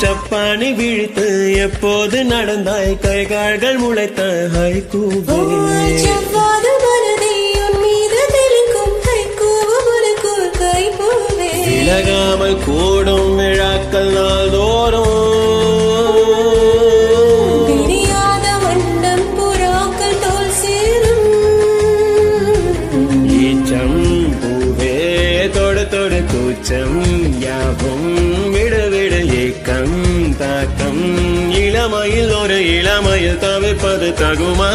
சப்பானி விழித்து எப்போது நடந்தாய் கை கால்கள் முளைத்த ஹைக்கூவே விலகாமல் கூடும் விழாக்கள் நாள்தோறும் தெரியாத வண்ணம் புறாக்கள் தோல் சேரும் ஈச்சம் பூவே தொடு தொடு கூச்சம் யாவும் விடு விடு ஏக்கம் தாக்கம் இளமையில் ஒரு இளமையில் தவிர்ப்பது தகுமா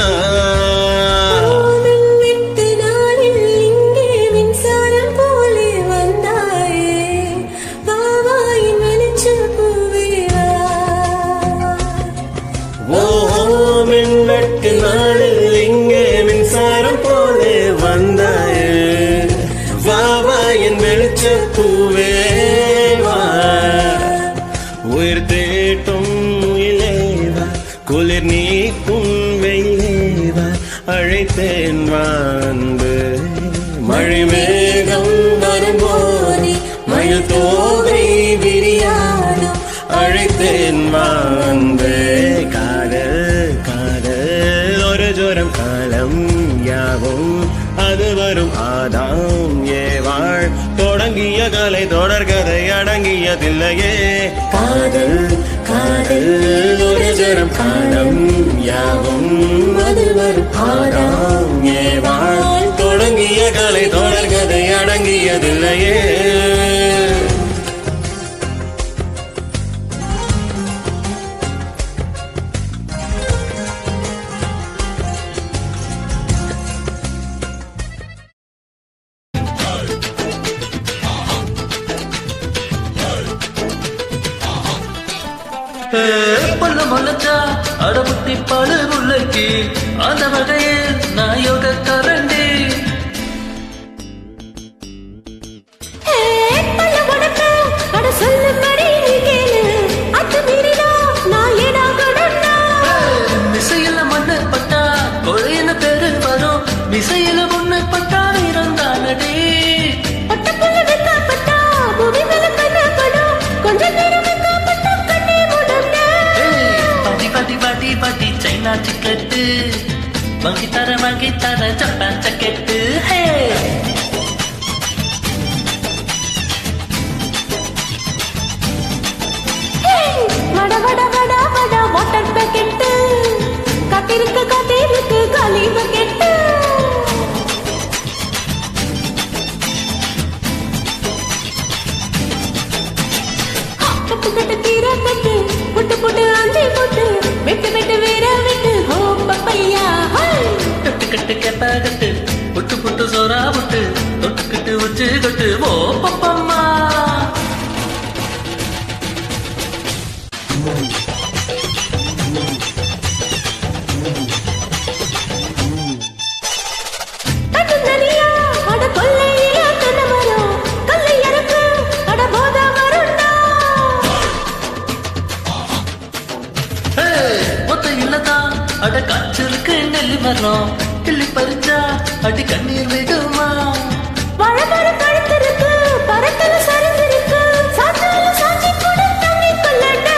நாளில் இங்கே மின்சாரம் போலே வந்தாயே வா வா என் வெளிச்ச பூவே வா உயிர் தேட்டும் இலேவா குளிர் நீக்கும் வெயிலேவா அழைத்தேன் வந்து மழை மேகம் வரும்போது மயில் தோகை விரியாதோ அழைத்தேன் வந்து ஜோரம் காலம் யாவும் அது வரும் ஆதாம் ஏவாள் தொடங்கிய கலை தொடர்கதை அடங்கியதில்லையே காதல் காதல் ஒரு ஜோரம் காலம் யாவும் அது வரும் ஆதாம் ஏவாள் தொடங்கிய கலை தொடர்கதை அடங்கியதில்லையே பொண்ணு முளைச்சா அடபுத்தி பாடு முளைக்கு அந்த வகையில் நான் யோக கரண்டி மிசையில மண்ணு பட்டா கொழையின பேரு வரும் மிசையில முன்னு பட்டா இருந்தானடி பாட்டி சைனா சிக்கெட்டு வாங்கி தர ஜப்பான் ஜக்கெட்டு ஹே வட வட வட வட வாட்டர் பேக்கெட்டு காத்திருக்கு காலி பக்கெட்டு கட்டு கட்டு கீரை கட்டு புட்டு புட்டு ஆஞ்சி போட்டு விட்டு விட்டு வேற விட்டு ஹோ பப்பையா கட்டு கட்டு கெப்பா கட்டு புட்டு புட்டு சோறா புட்டு தொட்டுக்கிட்டு வச்சு கட்டு ஓ பப்பம்மா அட காய்ச்சலுக்கு நெல்லி மரம் கிள்ளி பறிச்சா அடி கண்ணீர் விடுமா வளவர கழுத்திருக்கு பறக்கல சரிந்திருக்கு சாத்தால சாட்சி கூட தண்ணி கொள்ளடா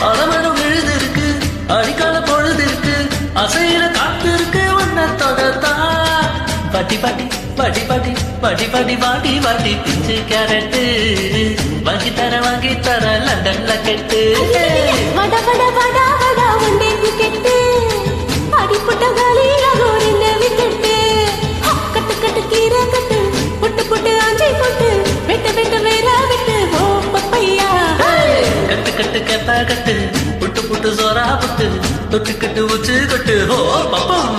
அலமரம் விழுதிருக்கு அடிக்கால பொழுது இருக்கு அசையில காத்து இருக்கு ஒன்ன தொடத்தா பாட்டி பாட்டி பாட்டி பாட்டி பாட்டி பாட்டி பாட்டி பாட்டி பிஞ்சு கேரட்டு வாங்கி தர லண்டன்ல கெட்டு வட வட வட வட ஒண்டே கெட்டு அடிப்பட்ட காலில கோரிந்த விக்கெட்டு கட்டு கட்டு கீரை கட்டு புட்டு புட்டு ஆஞ்சி போட்டு விட்டு விட்டு வேற விட்டு ஓ பப்பையா கட்டு கட்டு கெப்பா கட்டு புட்டு புட்டு சோறா புட்டு தொட்டுக்கிட்டு வச்சு கட்டு ஓ பப்பம்மா